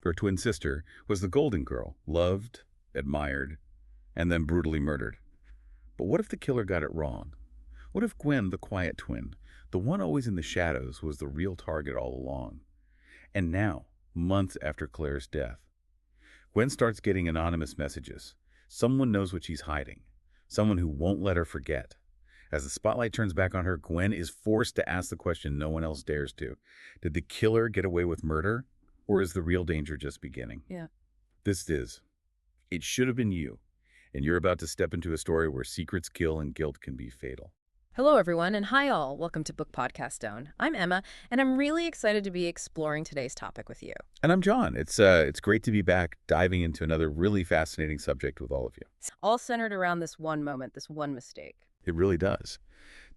her twin sister, was the golden girl, loved, admired, and then brutally murdered. But what if the killer got it wrong? What if Gwen, the quiet twin, the one always in the shadows, was the real target all along? And now, months after Claire's death, Gwen starts getting anonymous messages. Someone knows what she's hiding. Someone who won't let her forget. As the spotlight turns back on her, Gwen is forced to ask the question no one else dares to. Did the killer get away with murder? Or is the real danger just beginning? Yeah. This is It Should Have Been You. And you're about to step into a story where secrets kill and guilt can be fatal. Hello, everyone, and hi all. Welcome to Book Podcast Stone. I'm Emma, and I'm really excited to be exploring today's topic with you. And I'm John. It's great to be back diving into another really fascinating subject with all of you. All centered around this one moment, this one mistake. It really does.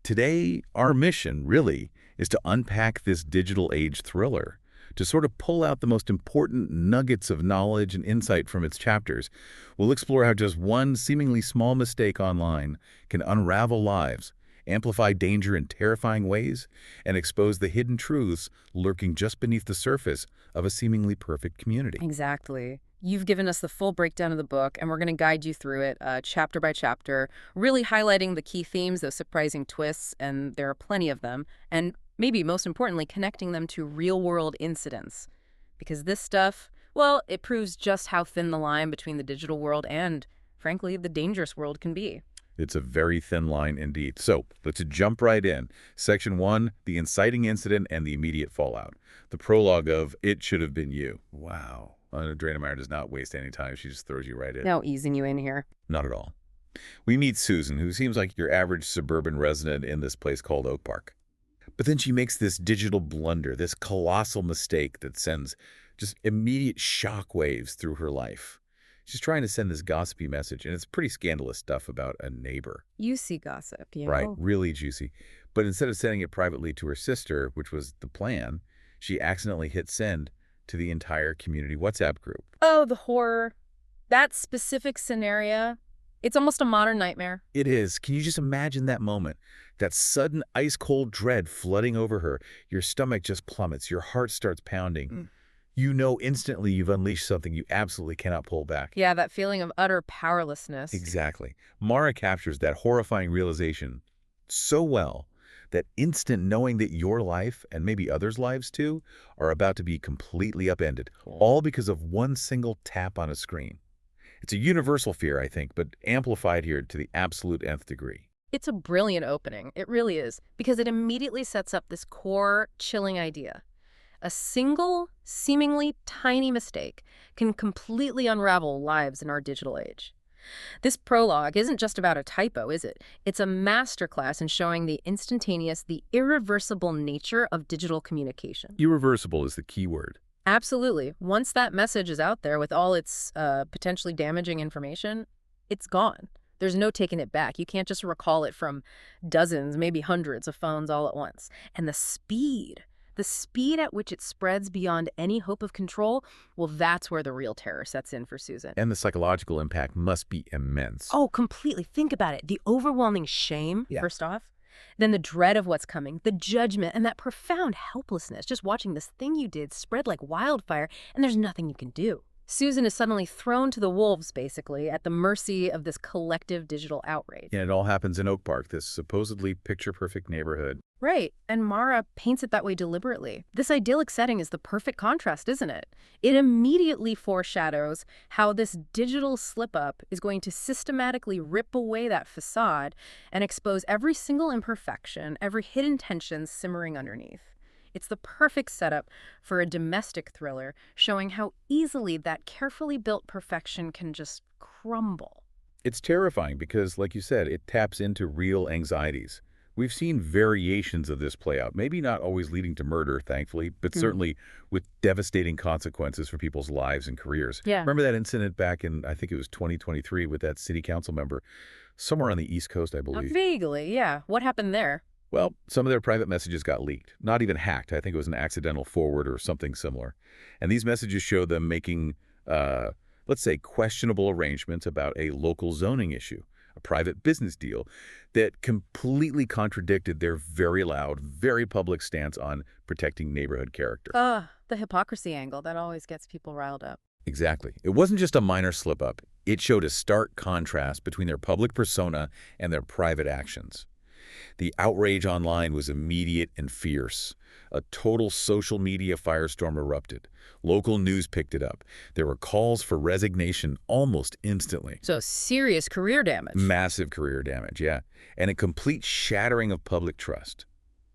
Today, our mission really is to unpack this digital age thriller, to sort of pull out the most important nuggets of knowledge and insight from its chapters. We'll explore how just one seemingly small mistake online can unravel lives, amplify danger in terrifying ways, and expose the hidden truths lurking just beneath the surface of a seemingly perfect community. Exactly. You've given us the full breakdown of the book, and we're going to guide you through it chapter by chapter, really highlighting the key themes, those surprising twists, and there are plenty of them, and maybe most importantly, connecting them to real-world incidents. Because this stuff, well, it proves just how thin the line between the digital world and, frankly, the dangerous world can be. It's a very thin line indeed. So let's jump right in. Section 1, the inciting incident and the immediate fallout. The prologue of It Should Have Been You. Wow. Andrea Mara does not waste any time. She just throws you right in. No easing you in here. Not at all. We meet Susan, who seems like your average suburban resident in this place called Oak Park. But then she makes this digital blunder, this colossal mistake that sends just immediate shockwaves through her life. She's trying to send this gossipy message, and it's pretty scandalous stuff about a neighbor. You see gossip, you know? Right, really juicy. But instead of sending it privately to her sister, which was the plan, she accidentally hit send to the entire community WhatsApp group. Oh, the horror. That specific scenario, it's almost a modern nightmare. It is. Can you just imagine that moment? That sudden ice-cold dread flooding over her. Your stomach just plummets. Your heart starts pounding. You know instantly you've unleashed something you absolutely cannot pull back. Yeah, that feeling of utter powerlessness. Exactly. Mara captures that horrifying realization so well, that instant knowing that your life, and maybe others' lives too, are about to be completely upended, all because of one single tap on a screen. It's a universal fear, I think, but amplified here to the absolute nth degree. It's a brilliant opening. It really is, because it immediately sets up this core, chilling idea. A single, seemingly tiny mistake can completely unravel lives in our digital age. This prologue isn't just about a typo, is it? It's a masterclass in showing the instantaneous, the irreversible nature of digital communication. Irreversible is the key word. Absolutely. Once that message is out there with all its potentially damaging information, it's gone. There's no taking it back. You can't just recall it from dozens, maybe hundreds of phones all at once. And the speed at which it spreads beyond any hope of control, well, that's where the real terror sets in for Susan. And the psychological impact must be immense. Oh, completely. Think about it. The overwhelming shame, first off, then the dread of what's coming, the judgment, and that profound helplessness, just watching this thing you did spread like wildfire, and there's nothing you can do. Susan is suddenly thrown to the wolves, basically, at the mercy of this collective digital outrage. And it all happens in Oak Park, this supposedly picture-perfect neighborhood. Right, and Mara paints it that way deliberately. This idyllic setting is the perfect contrast, isn't it? It immediately foreshadows how this digital slip-up is going to systematically rip away that facade and expose every single imperfection, every hidden tension simmering underneath. It's the perfect setup for a domestic thriller, showing how easily that carefully built perfection can just crumble. It's terrifying because, like you said, it taps into real anxieties. We've seen variations of this play out, maybe not always leading to murder, thankfully, but certainly with devastating consequences for people's lives and careers. Yeah. Remember that incident back in, I think it was 2023, with that city council member somewhere on the East Coast, I believe. Vaguely, yeah. What happened there? Well, some of their private messages got leaked, not even hacked. I think it was an accidental forward or something similar. And these messages show them making, let's say, questionable arrangements about a local zoning issue, a private business deal that completely contradicted their very loud, very public stance on protecting neighborhood character. The hypocrisy angle, that always gets people riled up. Exactly. It wasn't just a minor slip-up. It showed a stark contrast between their public persona and their private actions. The outrage online was immediate and fierce. A total social media firestorm erupted. Local news picked it up. There were calls for resignation almost instantly. So serious career damage. Massive career damage, yeah. And a complete shattering of public trust.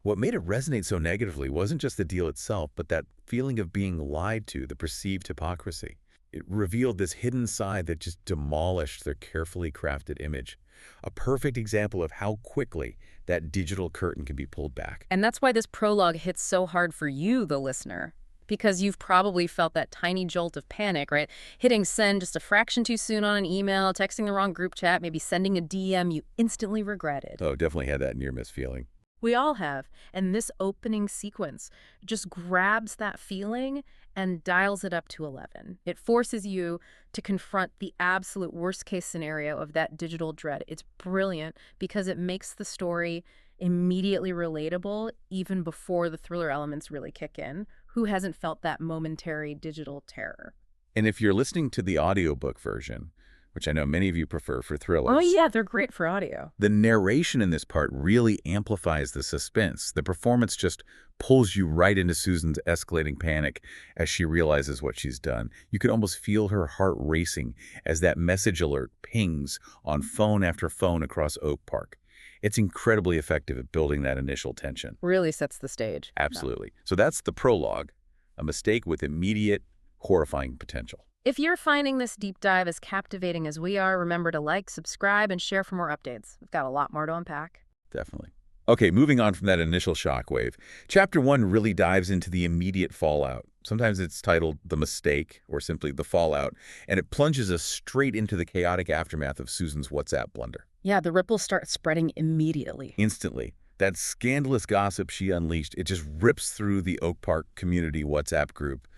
What made it resonate so negatively wasn't just the deal itself, but that feeling of being lied to, the perceived hypocrisy. It revealed this hidden side that just demolished their carefully crafted image. A perfect example of how quickly that digital curtain can be pulled back. And that's why this prologue hits so hard for you, the listener. Because you've probably felt that tiny jolt of panic, right? Hitting send just a fraction too soon on an email, texting the wrong group chat, maybe sending a DM you instantly regretted. Oh, definitely had that near-miss feeling. We all have. And this opening sequence just grabs that feeling and dials it up to 11. It forces you to confront the absolute worst-case scenario of that digital dread. It's brilliant because it makes the story immediately relatable even before the thriller elements really kick in. Who hasn't felt that momentary digital terror? And if you're listening to the audiobook version, which I know many of you prefer for thrillers. Oh, yeah, they're great for audio. The narration in this part really amplifies the suspense. The performance just pulls you right into Susan's escalating panic as she realizes what she's done. You can almost feel her heart racing as that message alert pings on phone after phone across Oak Park. It's incredibly effective at building that initial tension. Really sets the stage. Absolutely. So that's the prologue, a mistake with immediate, horrifying potential. If you're finding this deep dive as captivating as we are, remember to like, subscribe, and share for more updates. We've got a lot more to unpack. Definitely. Okay, moving on from that initial shockwave. Chapter 1 really dives into the immediate fallout. Sometimes it's titled The Mistake or simply The Fallout, and it plunges us straight into the chaotic aftermath of Susan's WhatsApp blunder. Yeah, the ripples start spreading immediately. Instantly. That scandalous gossip she unleashed, it just rips through the Oak Park community WhatsApp group.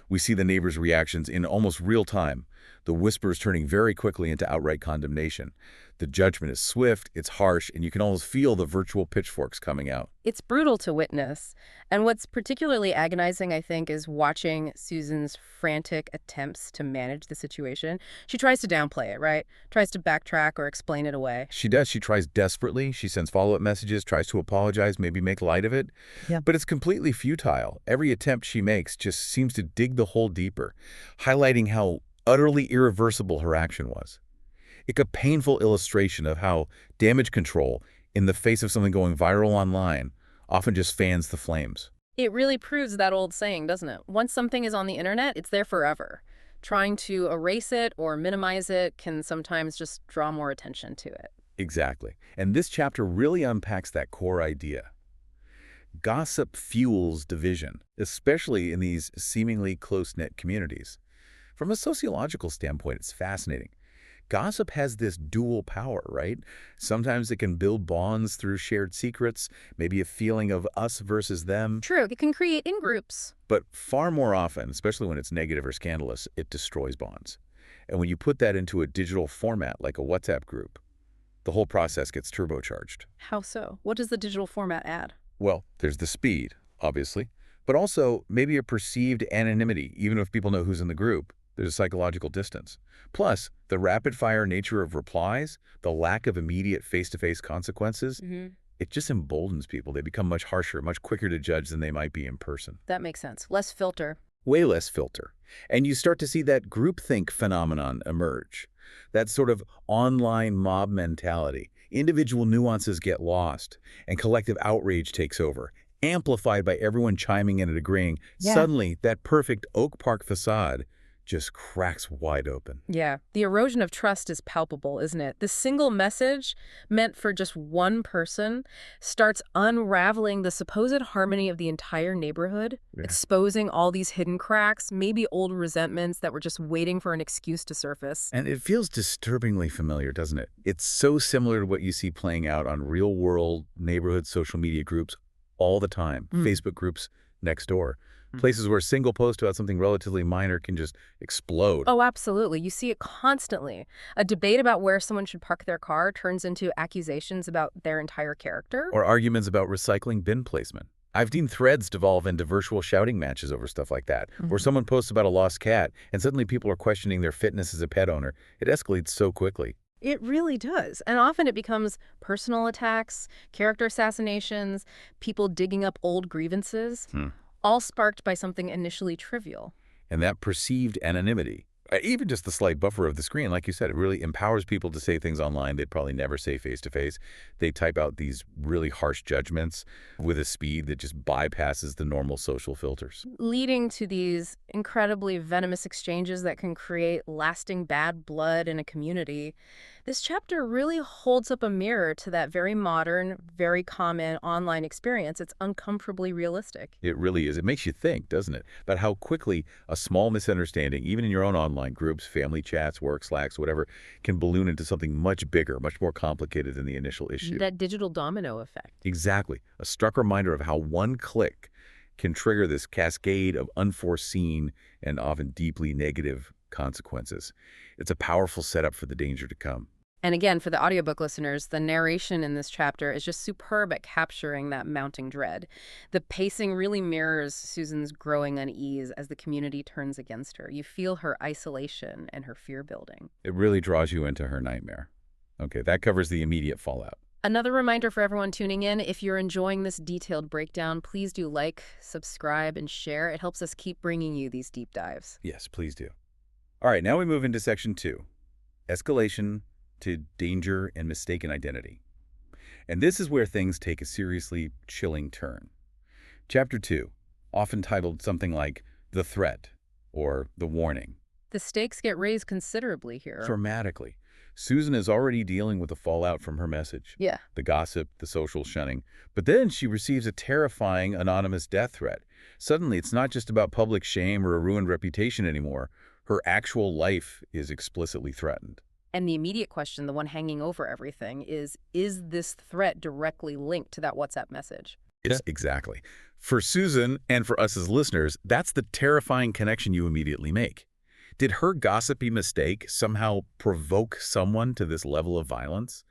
We see the neighbors' reactions in almost real time, the whispers turning very quickly into outright condemnation. The judgment is swift, it's harsh, and you can almost feel the virtual pitchforks coming out. It's brutal to witness. And what's particularly agonizing, I think, is watching Susan's frantic attempts to manage the situation. She tries to downplay it, right? Tries to backtrack or explain it away. She does. She tries desperately. She sends follow-up messages, tries to apologize, maybe make light of it. Yeah. But it's completely futile. Every attempt she makes just seems to dig the hole deeper, highlighting how utterly irreversible her action was. It's a painful illustration of how damage control, in the face of something going viral online, often just fans the flames. It really proves that old saying, doesn't it? Once something is on the internet, it's there forever. Trying to erase it or minimize it can sometimes just draw more attention to it. Exactly. And this chapter really unpacks that core idea. Gossip fuels division, especially in these seemingly close-knit communities. From a sociological standpoint, it's fascinating. Gossip has this dual power, right? Sometimes it can build bonds through shared secrets, maybe a feeling of us versus them. True, it can create in-groups. But far more often, especially when it's negative or scandalous, it destroys bonds. And when you put that into a digital format like a WhatsApp group, the whole process gets turbocharged. How so? What does the digital format add? Well, there's the speed, obviously, but also maybe a perceived anonymity, even if people know who's in the group. There's a psychological distance. Plus, the rapid-fire nature of replies, the lack of immediate face-to-face consequences, it just emboldens people. They become much harsher, much quicker to judge than they might be in person. That makes sense. Less filter. Way less filter. And you start to see that groupthink phenomenon emerge. That sort of online mob mentality. Individual nuances get lost, and collective outrage takes over, amplified by everyone chiming in and agreeing. Yeah. Suddenly, that perfect Oak Park facade just cracks wide open. Yeah, the erosion of trust is palpable, isn't it? The single message meant for just one person starts unraveling the supposed harmony of the entire neighborhood, exposing all these hidden cracks, maybe old resentments that were just waiting for an excuse to surface. And it feels disturbingly familiar, doesn't it? It's so similar to what you see playing out on real-world neighborhood social media groups all the time, Facebook groups next door. Places where a single post about something relatively minor can just explode. Oh, absolutely. You see it constantly. A debate about where someone should park their car turns into accusations about their entire character. Or arguments about recycling bin placement. I've seen threads devolve into virtual shouting matches over stuff like that, where Mhm. someone posts about a lost cat, and suddenly people are questioning their fitness as a pet owner. It escalates so quickly. It really does. And often it becomes personal attacks, character assassinations, people digging up old grievances, Hmm. all sparked by something initially trivial. And that perceived anonymity, even just the slight buffer of the screen, like you said, it really empowers people to say things online they'd probably never say face-to-face. They type out these really harsh judgments with a speed that just bypasses the normal social filters. Leading to these incredibly venomous exchanges that can create lasting bad blood in a community. This chapter really holds up a mirror to that very modern, very common online experience. It's uncomfortably realistic. It really is. It makes you think, doesn't it, about how quickly a small misunderstanding, even in your own online groups, family chats, work, Slacks, whatever, can balloon into something much bigger, much more complicated than the initial issue. That digital domino effect. Exactly. A stark reminder of how one click can trigger this cascade of unforeseen and often deeply negative consequences. It's a powerful setup for the danger to come. And again, for the audiobook listeners, the narration in this chapter is just superb at capturing that mounting dread. The pacing really mirrors Susan's growing unease as the community turns against her. You feel her isolation and her fear building. It really draws you into her nightmare. Okay, that covers the immediate fallout. Another reminder for everyone tuning in, if you're enjoying this detailed breakdown, please do like, subscribe, and share. It helps us keep bringing you these deep dives. Yes, please do. All right, now we move into section 2, escalation to danger and mistaken identity. And this is where things take a seriously chilling turn. Chapter 2, often titled something like The Threat or The Warning. The stakes get raised considerably here. Dramatically, Susan is already dealing with the fallout from her message, Yeah. the gossip, the social shunning, but then she receives a terrifying anonymous death threat. Suddenly, it's not just about public shame or a ruined reputation anymore. Her actual life is explicitly threatened. And the immediate question, the one hanging over everything, is this threat directly linked to that WhatsApp message? Yes, exactly. For Susan, and for us as listeners, that's the terrifying connection you immediately make. Did her gossipy mistake somehow provoke someone to this level of violence?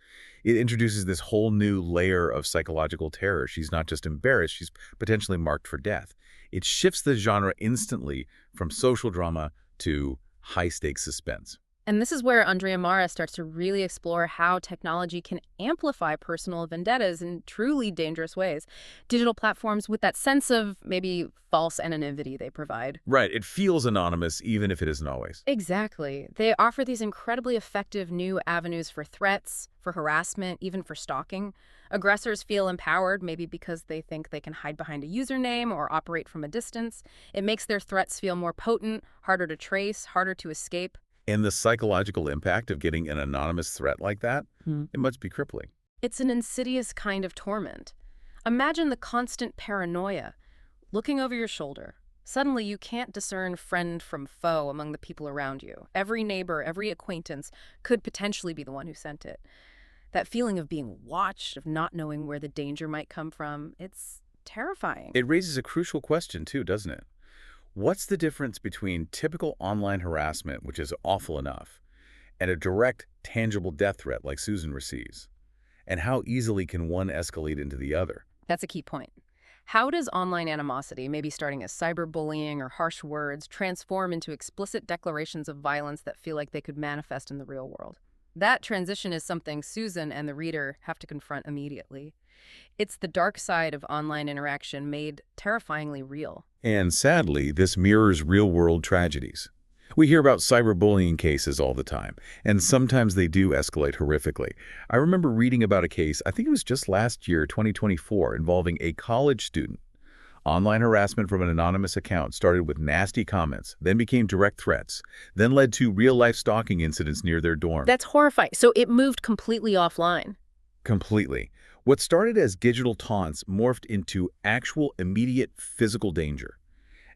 It introduces this whole new layer of psychological terror. She's not just embarrassed, she's potentially marked for death. It shifts the genre instantly from social drama to high-stakes suspense. And this is where Andrea Mara starts to really explore how technology can amplify personal vendettas in truly dangerous ways. Digital platforms with that sense of maybe false anonymity they provide. Right, it feels anonymous even if it isn't always. Exactly. They offer these incredibly effective new avenues for threats, for harassment, even for stalking. Aggressors feel empowered, maybe because they think they can hide behind a username or operate from a distance. It makes their threats feel more potent, harder to trace, harder to escape. And the psychological impact of getting an anonymous threat like that, it must be crippling. It's an insidious kind of torment. Imagine the constant paranoia, looking over your shoulder. Suddenly, you can't discern friend from foe among the people around you. Every neighbor, every acquaintance could potentially be the one who sent it. That feeling of being watched, of not knowing where the danger might come from, it's terrifying. It raises a crucial question too, doesn't it? What's the difference between typical online harassment, which is awful enough, and a direct, tangible death threat like Susan receives? And how easily can one escalate into the other? That's a key point. How does online animosity, maybe starting as cyberbullying or harsh words, transform into explicit declarations of violence that feel like they could manifest in the real world? That transition is something Susan and the reader have to confront immediately. It's the dark side of online interaction made terrifyingly real. And sadly, this mirrors real-world tragedies. We hear about cyberbullying cases all the time, and sometimes they do escalate horrifically. I remember reading about a case, I think it was just last year, 2024, involving a college student. Online harassment from an anonymous account started with nasty comments, then became direct threats, then led to real-life stalking incidents near their dorm. That's horrifying. So it moved completely offline. Completely. What started as digital taunts morphed into actual immediate physical danger.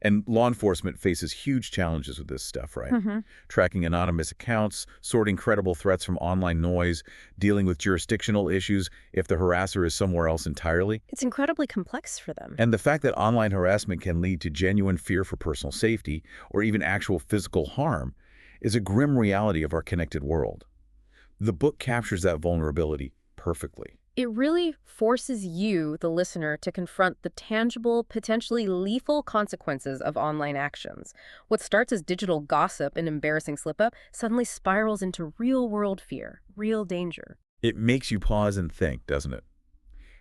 And law enforcement faces huge challenges with this stuff, right? Hmm. Tracking anonymous accounts, sorting credible threats from online noise, dealing with jurisdictional issues if the harasser is somewhere else entirely. It's incredibly complex for them. And the fact that online harassment can lead to genuine fear for personal safety or even actual physical harm is a grim reality of our connected world. The book captures that vulnerability perfectly. It really forces you, the listener, to confront the tangible, potentially lethal consequences of online actions. What starts as digital gossip and embarrassing slip-up suddenly spirals into real-world fear, real danger. It makes you pause and think, doesn't it?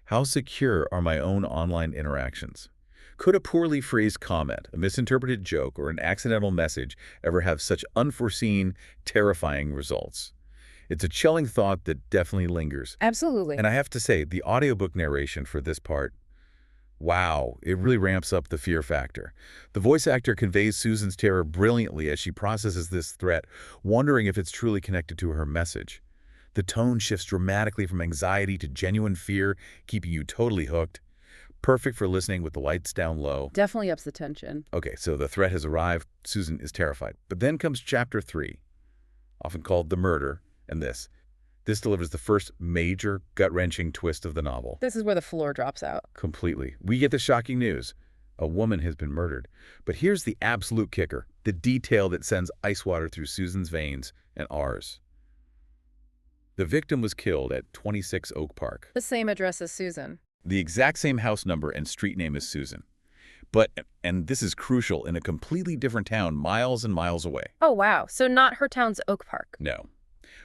How secure are my own online interactions? Could a poorly phrased comment, a misinterpreted joke, or an accidental message ever have such unforeseen, terrifying results? It's a chilling thought that definitely lingers. Absolutely. And I have to say, the audiobook narration for this part, wow, it really ramps up the fear factor. The voice actor conveys Susan's terror brilliantly as she processes this threat, wondering if it's truly connected to her message. The tone shifts dramatically from anxiety to genuine fear, keeping you totally hooked. Perfect for listening with the lights down low. Definitely ups the tension. Okay, so the threat has arrived. Susan is terrified. But then comes chapter 3, often called The Murder, and this delivers the first major, gut-wrenching twist of the novel. This is where the floor drops out. Completely. We get the shocking news. A woman has been murdered. But here's the absolute kicker, the detail that sends ice water through Susan's veins and ours. The victim was killed at 26 Oak Park. The same address as Susan. The exact same house number and street name as Susan. But, and this is crucial, in a completely different town miles and miles away. Oh, wow. So not her town's Oak Park. No.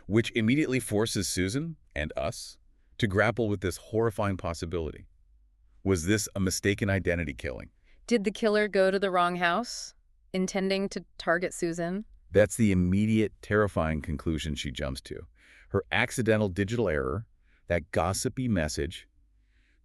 Which immediately forces Susan, and us, to grapple with this horrifying possibility. Was this a mistaken identity killing? Did the killer go to the wrong house, intending to target Susan? That's the immediate, terrifying conclusion she jumps to. Her accidental digital error, that gossipy message,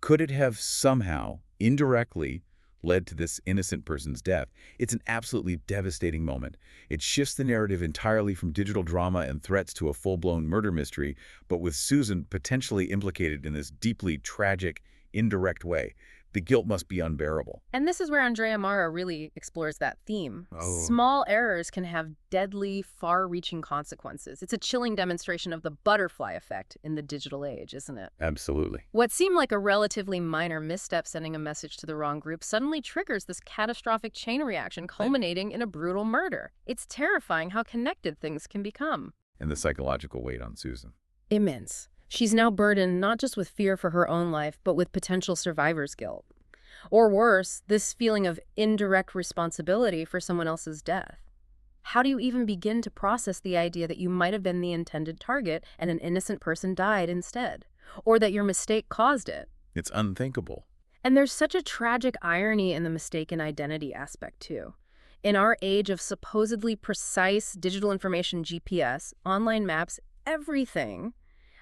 could it have somehow, indirectly, led to this innocent person's death? It's an absolutely devastating moment. It shifts the narrative entirely from digital drama and threats to a full-blown murder mystery, but with Susan potentially implicated in this deeply tragic, indirect way. The guilt must be unbearable. And this is where Andrea Mara really explores that theme. Oh. Small errors can have deadly, far-reaching consequences. It's a chilling demonstration of the butterfly effect in the digital age, isn't it? Absolutely. What seemed like a relatively minor misstep sending a message to the wrong group suddenly triggers this catastrophic chain reaction culminating in a brutal murder. It's terrifying how connected things can become. And the psychological weight on Susan. Immense. She's now burdened not just with fear for her own life, but with potential survivor's guilt. Or worse, this feeling of indirect responsibility for someone else's death. How do you even begin to process the idea that you might have been the intended target and an innocent person died instead? Or that your mistake caused it? It's unthinkable. And there's such a tragic irony in the mistaken identity aspect, too. In our age of supposedly precise digital information, GPS, online maps, everything,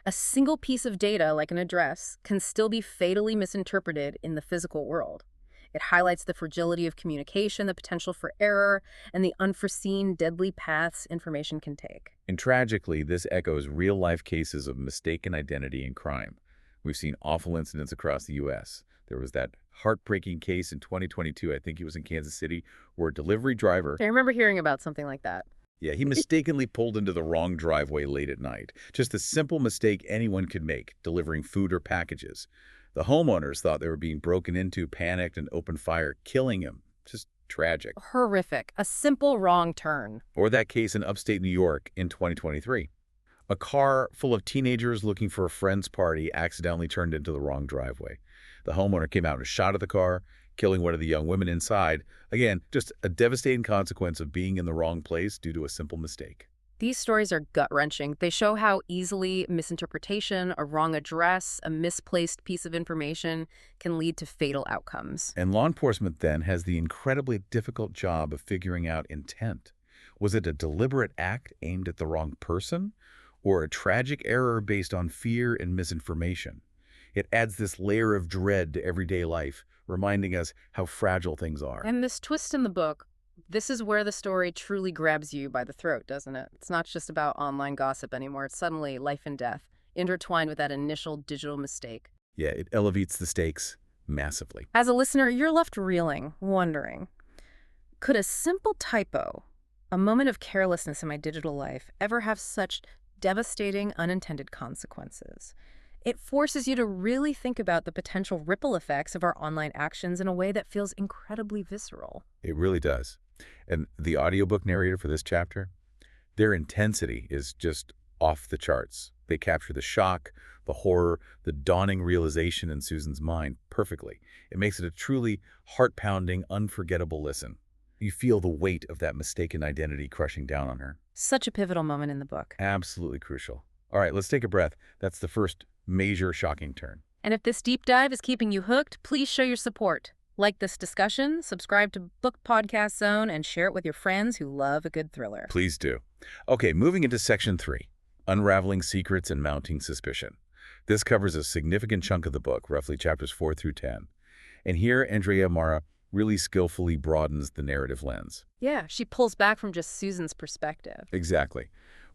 a single piece of data, like an address, can still be fatally misinterpreted in the physical world. It highlights the fragility of communication, the potential for error, and the unforeseen deadly paths information can take. And tragically, this echoes real-life cases of mistaken identity and crime. We've seen awful incidents across the U.S. There was that heartbreaking case in 2022, I think it was in Kansas City, where a delivery driver... I remember hearing about something like that. Yeah, he mistakenly pulled into the wrong driveway late at night. Just a simple mistake anyone could make, delivering food or packages. The homeowners thought they were being broken into, panicked, and opened fire, killing him. Just tragic. Horrific. A simple wrong turn. Or that case in upstate New York in 2023. A car full of teenagers looking for a friend's party accidentally turned into the wrong driveway. The homeowner came out and shot at the car, killing one of the young women inside. Again, just a devastating consequence of being in the wrong place due to a simple mistake. These stories are gut-wrenching. They show how easily misinterpretation, a wrong address, a misplaced piece of information can lead to fatal outcomes. And law enforcement then has the incredibly difficult job of figuring out intent. Was it a deliberate act aimed at the wrong person, or a tragic error based on fear and misinformation? It adds this layer of dread to everyday life, reminding us how fragile things are. And this twist in the book, this is where the story truly grabs you by the throat, doesn't it? It's not just about online gossip anymore. It's suddenly life and death, intertwined with that initial digital mistake. Yeah, it elevates the stakes massively. As a listener, you're left reeling, wondering, Could a simple typo, a moment of carelessness in my digital life, ever have such devastating unintended consequences? It forces you to really think about the potential ripple effects of our online actions in a way that feels incredibly visceral. It really does. And the audiobook narrator for this chapter, their intensity is just off the charts. They capture the shock, the horror, the dawning realization in Susan's mind perfectly. It makes it a truly heart-pounding, unforgettable listen. You feel the weight of that mistaken identity crushing down on her. Such a pivotal moment in the book. Absolutely crucial. All right, let's take a breath. That's the first major shocking turn. And if this deep dive is keeping you hooked, please show your support. Like this discussion, subscribe to Book Podcast Zone, and share it with your friends who love a good thriller. Please do. Okay, moving into Section 3, Unraveling Secrets and Mounting Suspicion. This covers a significant chunk of the book, roughly chapters 4 through 10. And here, Andrea Mara really skillfully broadens the narrative lens. Yeah, she pulls back from just Susan's perspective. Exactly.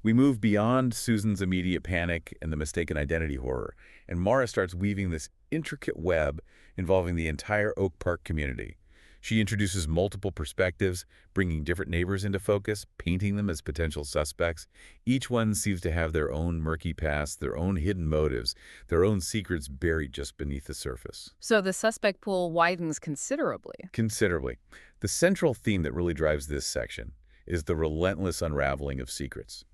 We move beyond Susan's immediate panic and the mistaken identity horror, and Mara starts weaving this intricate web involving the entire Oak Park community. She introduces multiple perspectives, bringing different neighbors into focus, painting them as potential suspects. Each one seems to have their own murky past, their own hidden motives, their own secrets buried just beneath the surface. So the suspect pool widens considerably. Considerably. The central theme that really drives this section is the relentless unraveling of secrets.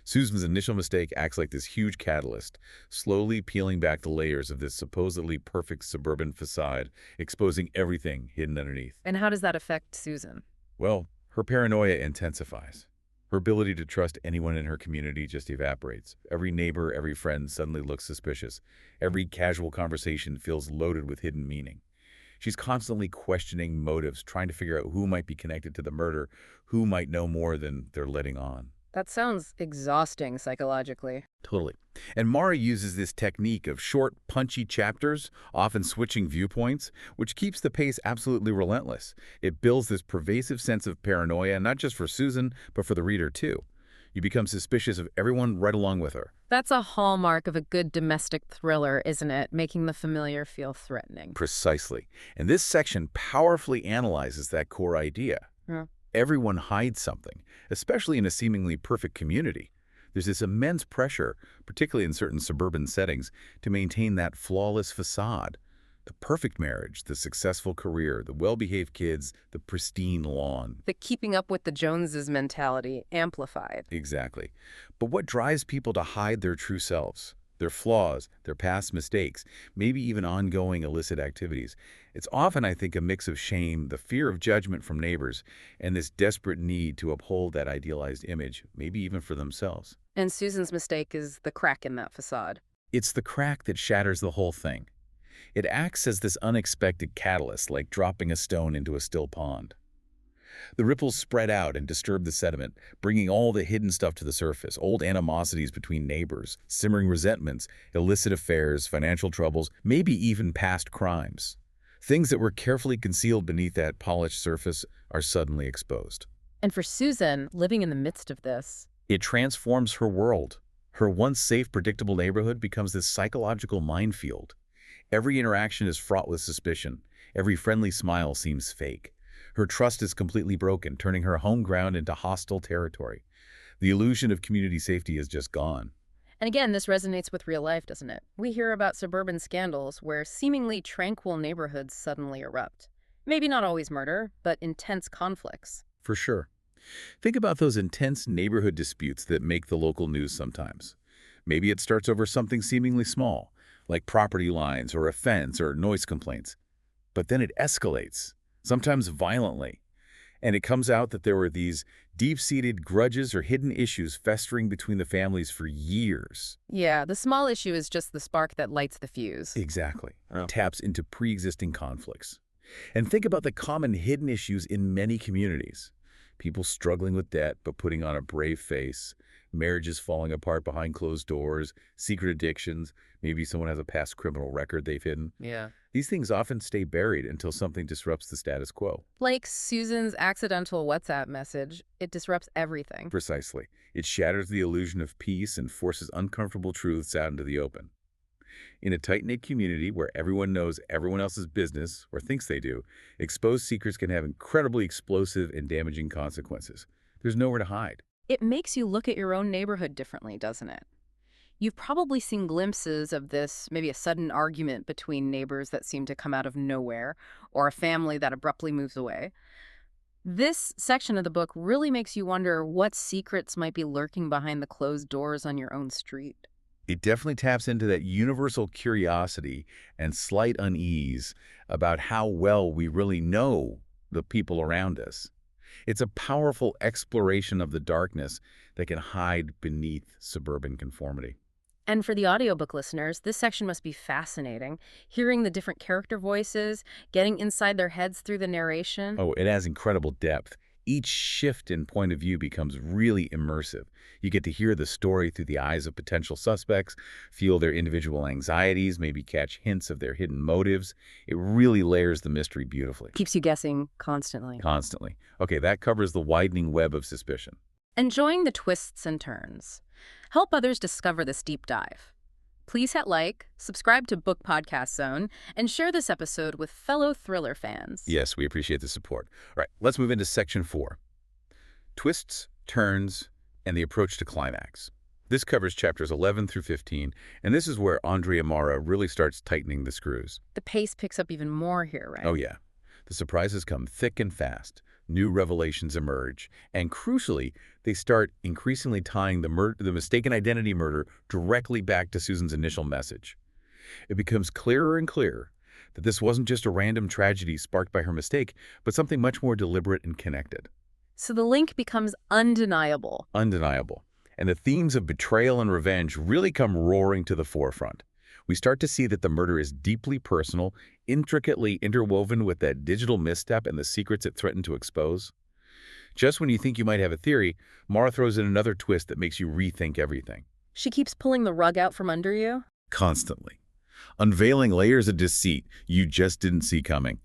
Susan's initial mistake acts like this huge catalyst, slowly peeling back the layers of this supposedly perfect suburban facade, exposing everything hidden underneath. And how does that affect Susan? Well, her paranoia intensifies. Her ability to trust anyone in her community just evaporates. Every neighbor, every friend suddenly looks suspicious. Every casual conversation feels loaded with hidden meaning. She's constantly questioning motives, trying to figure out who might be connected to the murder, who might know more than they're letting on. That sounds exhausting psychologically. Totally. And Mara uses this technique of short, punchy chapters, often switching viewpoints, which keeps the pace absolutely relentless. It builds this pervasive sense of paranoia, not just for Susan, but for the reader too. You become suspicious of everyone right along with her. That's a hallmark of a good domestic thriller, isn't it? Making the familiar feel threatening. Precisely. And this section powerfully analyzes that core idea. Yeah. Everyone hides something, especially in a seemingly perfect community. There's this immense pressure, particularly in certain suburban settings, to maintain that flawless facade. The perfect marriage, the successful career, the well-behaved kids, the pristine lawn. The keeping up with the Joneses mentality amplified. Exactly. But what drives people to hide their true selves? Their flaws, their past mistakes, maybe even ongoing illicit activities. It's often, I think, a mix of shame, the fear of judgment from neighbors, and this desperate need to uphold that idealized image, maybe even for themselves. And Susan's mistake is the crack in that facade. It's the crack that shatters the whole thing. It acts as this unexpected catalyst, like dropping a stone into a still pond. The ripples spread out and disturb the sediment, bringing all the hidden stuff to the surface, old animosities between neighbors, simmering resentments, illicit affairs, financial troubles, maybe even past crimes. Things that were carefully concealed beneath that polished surface are suddenly exposed. And for Susan, living in the midst of this, It transforms her world. Her once safe, predictable neighborhood becomes this psychological minefield. Every interaction is fraught with suspicion. Every friendly smile seems fake. Her trust is completely broken, turning her home ground into hostile territory. The illusion of community safety is just gone. and again, this resonates with real life, doesn't it? We hear about suburban scandals where seemingly tranquil neighborhoods suddenly erupt. Maybe not always murder, but intense conflicts. For sure. Think about those intense neighborhood disputes that make the local news sometimes. Maybe it starts over something seemingly small, like property lines or a fence or noise complaints. But then it escalates, sometimes violently. And it comes out that there were these deep-seated grudges or hidden issues festering between the families for years. Yeah, the small issue is just the spark that lights the fuse. Exactly. Taps into pre-existing conflicts. And think about the common hidden issues in many communities. People struggling with debt but putting on a brave face, marriages falling apart behind closed doors, secret addictions, maybe someone has a past criminal record they've hidden. Yeah. These things often stay buried until something disrupts the status quo. Like Susan's accidental WhatsApp message, it disrupts everything. Precisely. It shatters the illusion of peace and forces uncomfortable truths out into the open. In a tight-knit community where everyone knows everyone else's business, or thinks they do, exposed secrets can have incredibly explosive and damaging consequences. There's nowhere to hide. It makes you look at your own neighborhood differently, doesn't it? You've probably seen glimpses of this, maybe a sudden argument between neighbors that seem to come out of nowhere, or a family that abruptly moves away. This section of the book really makes you wonder what secrets might be lurking behind the closed doors on your own street. It definitely taps into that universal curiosity and slight unease about how well we really know the people around us. It's a powerful exploration of the darkness that can hide beneath suburban conformity. And for the audiobook listeners, this section must be fascinating. Hearing the different character voices, getting inside their heads through the narration. Oh, it has incredible depth. Each shift in point of view becomes really immersive. You get to hear the story through the eyes of potential suspects, feel their individual anxieties, maybe catch hints of their hidden motives. It really layers the mystery beautifully. Keeps you guessing constantly. Constantly. Okay, that covers the widening web of suspicion. Enjoying the twists and turns. Help others discover this deep dive. Please hit like, subscribe to Book Podcast Zone, and share this episode with fellow thriller fans. Yes, we appreciate the support. All right, let's move into section 4. Twists, turns, and the approach to climax. This covers chapters 11 through 15, and this is where Andrea Mara really starts tightening the screws. The pace picks up even more here, right? Oh yeah. The surprises come thick and fast. New revelations emerge, and crucially, they start increasingly tying the mistaken identity murder directly back to Susan's initial message. It becomes clearer and clearer that this wasn't just a random tragedy sparked by her mistake, but something much more deliberate and connected. So the link becomes undeniable. Undeniable. And the themes of betrayal and revenge really come roaring to the forefront. We start to see that the murder is deeply personal, intricately interwoven with that digital misstep and the secrets it threatened to expose. Just when you think you might have a theory, Mara throws in another twist that makes you rethink everything. She keeps pulling the rug out from under you. Constantly. Unveiling layers of deceit you just didn't see coming.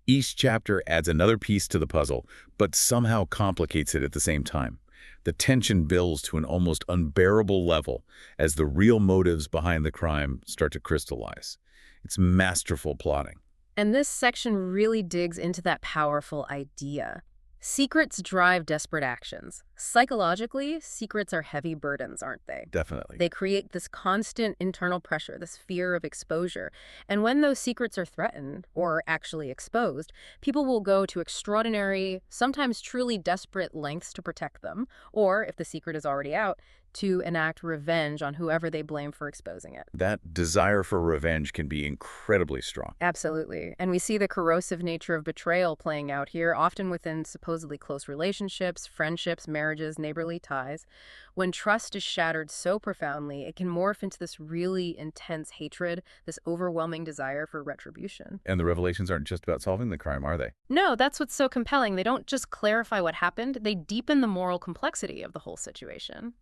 Each chapter adds another piece to the puzzle, but somehow complicates it at the same time. The tension builds to an almost unbearable level as the real motives behind the crime start to crystallize. It's masterful plotting. And this section really digs into that powerful idea. Secrets drive desperate actions. Psychologically, secrets are heavy burdens, aren't they? Definitely. They create this constant internal pressure, this fear of exposure. And when those secrets are threatened, or actually exposed, people will go to extraordinary, sometimes truly desperate lengths to protect them, or, if the secret is already out, to enact revenge on whoever they blame for exposing it. That desire for revenge can be incredibly strong. Absolutely. And we see the corrosive nature of betrayal playing out here, often within supposedly close relationships, friendships, marriages, neighborly ties. When trust is shattered so profoundly, it can morph into this really intense hatred, this overwhelming desire for retribution. And the revelations aren't just about solving the crime, are they? No, that's what's so compelling. They don't just clarify what happened, they deepen the moral complexity of the whole situation.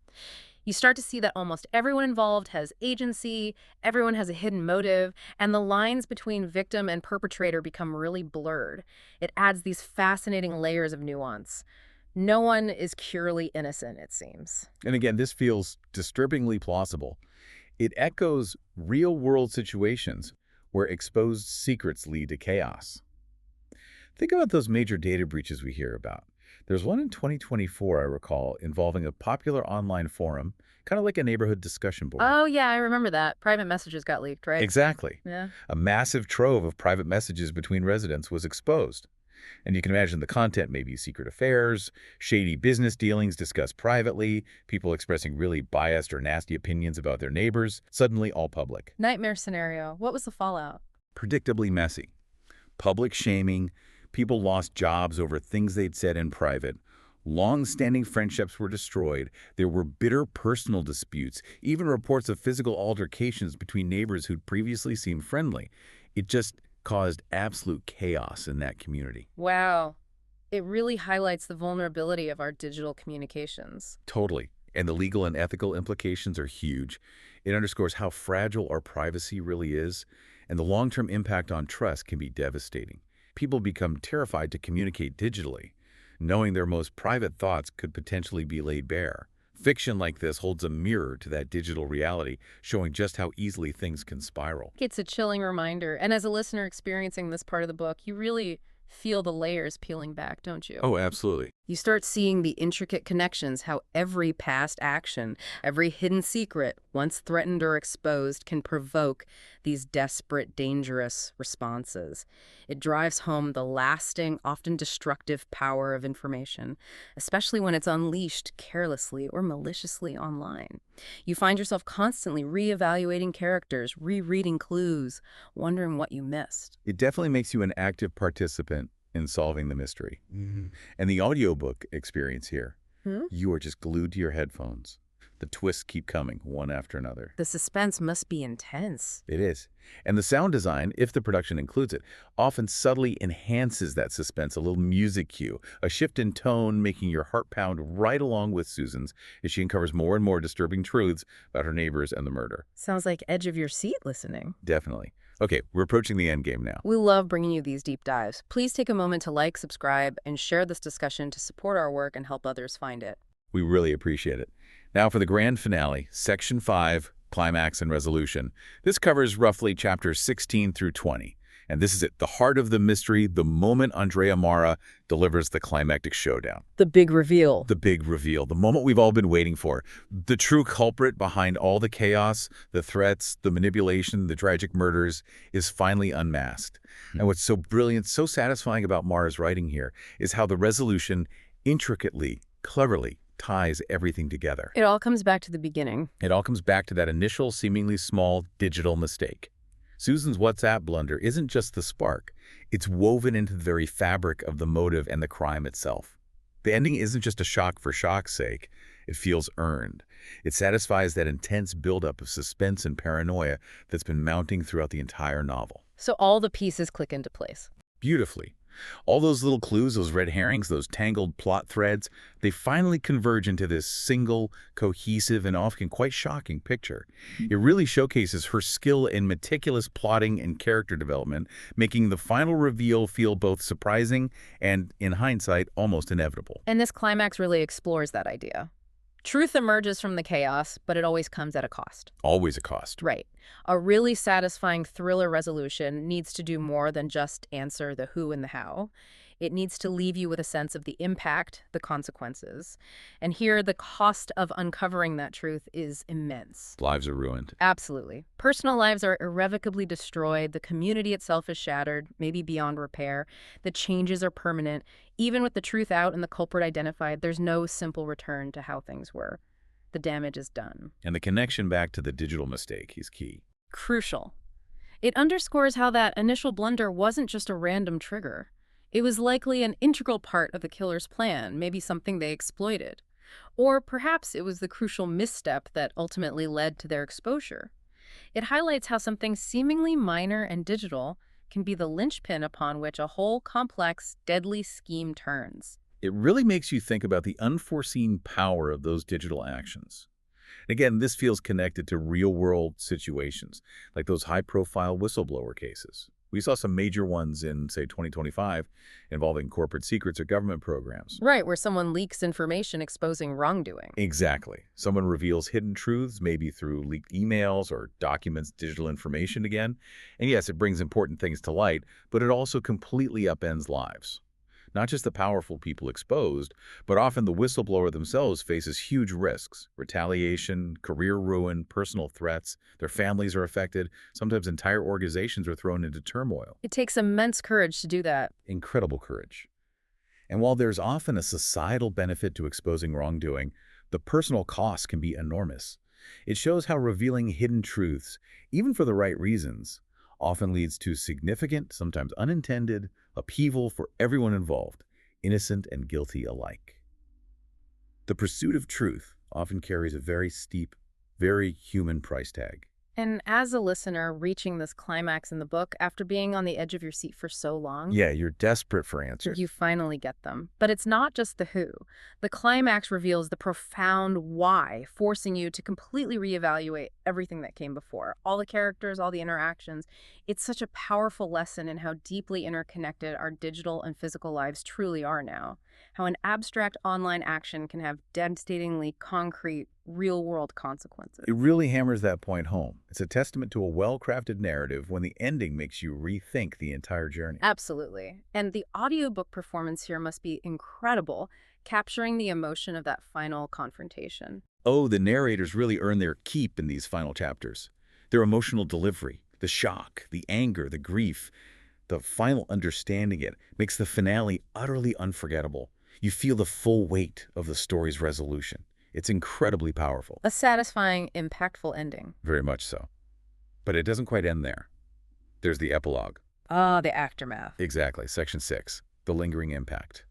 You start to see that almost everyone involved has agency, everyone has a hidden motive, and the lines between victim and perpetrator become really blurred. It adds these fascinating layers of nuance. No one is purely innocent, it seems. And again, this feels disturbingly plausible. It echoes real-world situations where exposed secrets lead to chaos. Think about those major data breaches we hear about. There's one in 2024, I recall, involving a popular online forum, kind of like a neighborhood discussion board. Oh, yeah, I remember that. Private messages got leaked, right? Exactly. Yeah. A massive trove of private messages between residents was exposed. And you can imagine the content may be secret affairs, shady business dealings discussed privately, people expressing really biased or nasty opinions about their neighbors, suddenly all public. Nightmare scenario. What was the fallout? Predictably messy. Public shaming, people lost jobs over things they'd said in private, long-standing friendships were destroyed, there were bitter personal disputes, even reports of physical altercations between neighbors who'd previously seemed friendly. It just caused absolute chaos in that community. Wow. It really highlights the vulnerability of our digital communications. Totally. And the legal and ethical implications are huge. It underscores how fragile our privacy really is, and the long-term impact on trust can be devastating. People become terrified to communicate digitally, knowing their most private thoughts could potentially be laid bare. Fiction like this holds a mirror to that digital reality, showing just how easily things can spiral. It's a chilling reminder. And as a listener experiencing this part of the book, you really feel the layers peeling back, don't you? Oh, absolutely. You start seeing the intricate connections, how every past action, every hidden secret, once threatened or exposed, can provoke these desperate, dangerous responses. It drives home the lasting, often destructive power of information, especially when it's unleashed carelessly or maliciously online. You find yourself constantly reevaluating characters, rereading clues, wondering what you missed. It definitely makes you an active participant in solving the mystery. And the audiobook experience here, Hmm? you are just glued to your headphones. The twists keep coming, one after another. The suspense must be intense. It is. And the sound design, if the production includes it, often subtly enhances that suspense. A little music cue, a shift in tone making your heart pound right along with Susan's as she uncovers more and more disturbing truths about her neighbors and the murder. Sounds like edge of your seat listening. Definitely. Okay, we're approaching the end game now. We love bringing you these deep dives. Please take a moment to like, subscribe, and share this discussion to support our work and help others find it. We really appreciate it. Now for the grand finale, Section 5, Climax and Resolution. This covers roughly chapters 16 through 20. And this is it, the heart of the mystery, the moment Andrea Mara delivers the climactic showdown. The big reveal. The big reveal, the moment we've all been waiting for. The true culprit behind all the chaos, the threats, the manipulation, the tragic murders is finally unmasked. And what's so brilliant, so satisfying about Mara's writing here is how the resolution intricately, cleverly ties everything together. It all comes back to the beginning. It all comes back to that initial, seemingly small digital mistake. Susan's WhatsApp blunder isn't just the spark. It's woven into the very fabric of the motive and the crime itself. The ending isn't just a shock for shock's sake. It feels earned. It satisfies that intense buildup of suspense and paranoia that's been mounting throughout the entire novel. So all the pieces click into place. Beautifully. All those little clues, those red herrings, those tangled plot threads, they finally converge into this single, cohesive, and often quite shocking picture. It really showcases her skill in meticulous plotting and character development, making the final reveal feel both surprising and, in hindsight, almost inevitable. And this climax really explores that idea. Truth emerges from the chaos, but it always comes at a cost. Always a cost. Right. A really satisfying thriller resolution needs to do more than just answer the who and the how. It needs to leave you with a sense of the impact, the consequences. And here, the cost of uncovering that truth is immense. Lives are ruined. Absolutely. Personal lives are irrevocably destroyed. The community itself is shattered, maybe beyond repair. The changes are permanent. Even with the truth out and the culprit identified, there's no simple return to how things were. The damage is done. And the connection back to the digital mistake is key. Crucial. It underscores how that initial blunder wasn't just a random trigger. It was likely an integral part of the killer's plan, maybe something they exploited. Or perhaps it was the crucial misstep that ultimately led to their exposure. It highlights how something seemingly minor and digital can be the linchpin upon which a whole complex, deadly scheme turns. It really makes you think about the unforeseen power of those digital actions. Again, this feels connected to real-world situations, like those high-profile whistleblower cases. We saw some major ones in, say, 2025 involving corporate secrets or government programs. Right, where someone leaks information exposing wrongdoing. Exactly. Someone reveals hidden truths, maybe through leaked emails or documents digital information again. And yes, it brings important things to light, but it also completely upends lives. Not just the powerful people exposed, but often the whistleblower themselves faces huge risks: retaliation, career ruin, personal threats. Their families are affected. Sometimes entire organizations are thrown into turmoil. It takes immense courage to do that. Incredible courage. And while there's often a societal benefit to exposing wrongdoing, the personal cost can be enormous. It shows how revealing hidden truths, even for the right reasons, often leads to significant, sometimes unintended, upheaval for everyone involved, innocent and guilty alike. The pursuit of truth often carries a very steep, very human price tag. And as a listener reaching this climax in the book, after being on the edge of your seat for so long, Yeah, you're desperate for answers. you finally get them. But it's not just the who. The climax reveals the profound why, forcing you to completely reevaluate everything that came before. All the characters, all the interactions. It's such a powerful lesson in how deeply interconnected our digital and physical lives truly are now. How an abstract online action can have devastatingly concrete, real-world consequences. It really hammers that point home. It's a testament to a well-crafted narrative when the ending makes you rethink the entire journey. Absolutely. And the audiobook performance here must be incredible, capturing the emotion of that final confrontation. Oh, the narrators really earn their keep in these final chapters. Their emotional delivery, the shock, the anger, the grief, the final understanding it makes the finale utterly unforgettable. You feel the full weight of the story's resolution. It's incredibly powerful. A satisfying, impactful ending. Very much so. But it doesn't quite end there. There's the epilogue. Ah, the aftermath. Exactly, Section 6, the lingering impact.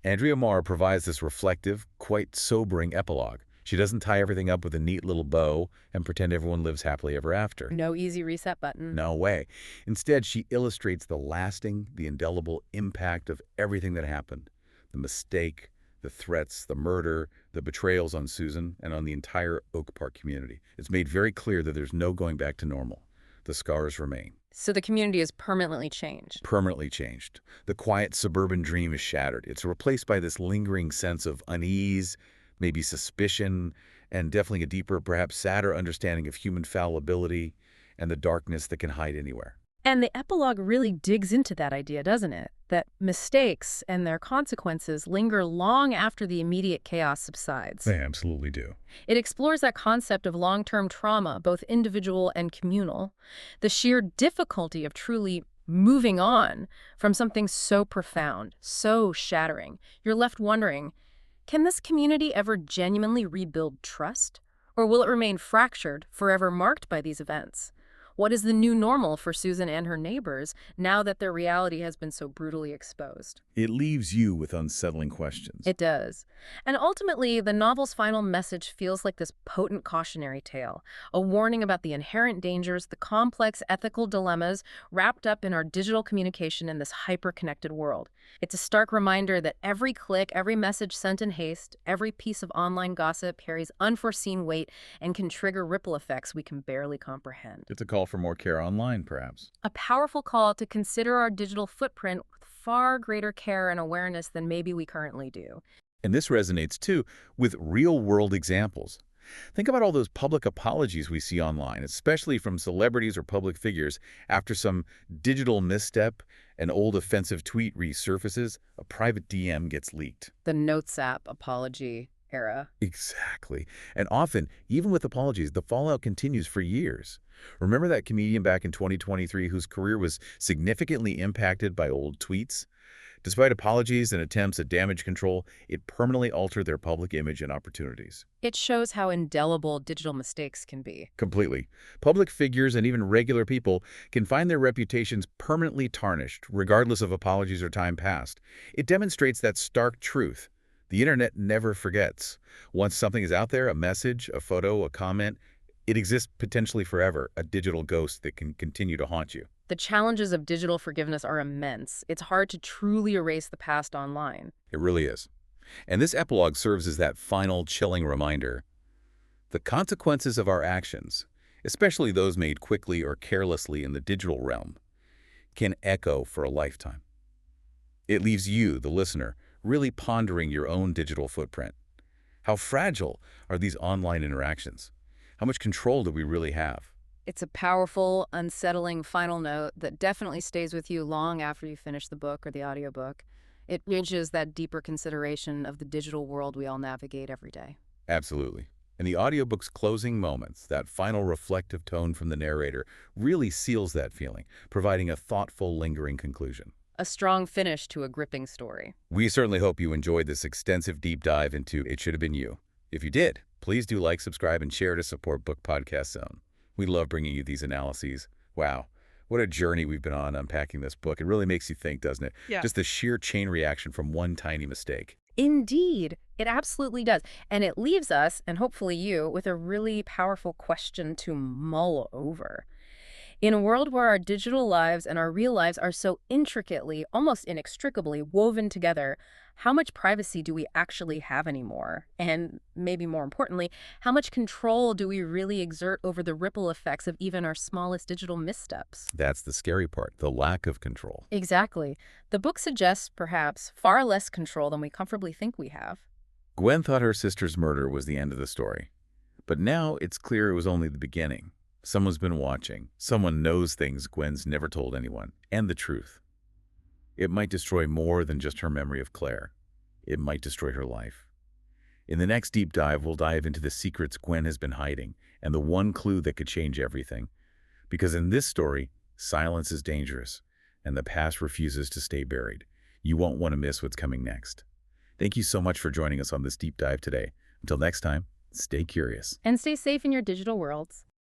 Andrea Mara provides this reflective, quite sobering epilogue. She doesn't tie everything up with a neat little bow and pretend everyone lives happily ever after. No easy reset button. No way. Instead, she illustrates the lasting, the indelible impact of everything that happened. The mistake, the threats, the murder, the betrayals on Susan and on the entire Oak Park community. It's made very clear that there's no going back to normal. The scars remain. So the community is permanently changed. Permanently changed. The quiet suburban dream is shattered. It's replaced by this lingering sense of unease, maybe suspicion, and definitely a deeper, perhaps sadder understanding of human fallibility and the darkness that can hide anywhere. And the epilogue really digs into that idea, doesn't it? That mistakes and their consequences linger long after the immediate chaos subsides. They absolutely do. It explores that concept of long-term trauma, both individual and communal, the sheer difficulty of truly moving on from something so profound, so shattering. You're left wondering, can this community ever genuinely rebuild trust? Or will it remain fractured, forever marked by these events? What is the new normal for Susan and her neighbors now that their reality has been so brutally exposed? It leaves you with unsettling questions. It does. And ultimately, the novel's final message feels like this potent cautionary tale, a warning about the inherent dangers, the complex ethical dilemmas wrapped up in our digital communication in this hyper-connected world. It's a stark reminder that every click, every message sent in haste, every piece of online gossip carries unforeseen weight and can trigger ripple effects we can barely comprehend. It's a call for more care online, perhaps. A powerful call to consider our digital footprint with far greater care and awareness than maybe we currently do. And this resonates, too, with real-world examples. Think about all those public apologies we see online, especially from celebrities or public figures. After some digital misstep, an old offensive tweet resurfaces, a private DM gets leaked. The Notes app apology era. Exactly. And often, even with apologies, the fallout continues for years. Remember that comedian back in 2023 whose career was significantly impacted by old tweets? Despite apologies and attempts at damage control, it permanently altered their public image and opportunities. It shows how indelible digital mistakes can be. Completely. Public figures and even regular people can find their reputations permanently tarnished, regardless of apologies or time passed. It demonstrates that stark truth. The internet never forgets. Once something is out there, a message, a photo, a comment, it exists potentially forever, a digital ghost that can continue to haunt you. The challenges of digital forgiveness are immense. It's hard to truly erase the past online. It really is. And this epilogue serves as that final chilling reminder. The consequences of our actions, especially those made quickly or carelessly in the digital realm, can echo for a lifetime. It leaves you, the listener, really pondering your own digital footprint. How fragile are these online interactions? How much control do we really have? It's a powerful, unsettling final note that definitely stays with you long after you finish the book or the audiobook. It reaches that deeper consideration of the digital world we all navigate every day. Absolutely. And the audiobook's closing moments, that final reflective tone from the narrator, really seals that feeling, providing a thoughtful, lingering conclusion. A strong finish to a gripping story. We certainly hope you enjoyed this extensive deep dive into It Should Have Been You. If you did, please do like, subscribe, and share to support Book Podcast Zone. We love bringing you these analyses. Wow, what a journey we've been on unpacking this book. It really makes you think, doesn't it? Yeah. Just the sheer chain reaction from one tiny mistake. Indeed, it absolutely does. And it leaves us, and hopefully you, with a really powerful question to mull over. In a world where our digital lives and our real lives are so intricately, almost inextricably woven together, how much privacy do we actually have anymore? And maybe more importantly, how much control do we really exert over the ripple effects of even our smallest digital missteps? That's the scary part, the lack of control. Exactly. The book suggests, perhaps, far less control than we comfortably think we have. Gwen thought her sister's murder was the end of the story. But now it's clear it was only the beginning. Someone's been watching. Someone knows things Gwen's never told anyone. And the truth. It might destroy more than just her memory of Claire. It might destroy her life. In the next deep dive, we'll dive into the secrets Gwen has been hiding and the one clue that could change everything. Because in this story, silence is dangerous, and the past refuses to stay buried. You won't want to miss what's coming next. Thank you so much for joining us on this deep dive today. Until next time, stay curious. And stay safe in your digital worlds.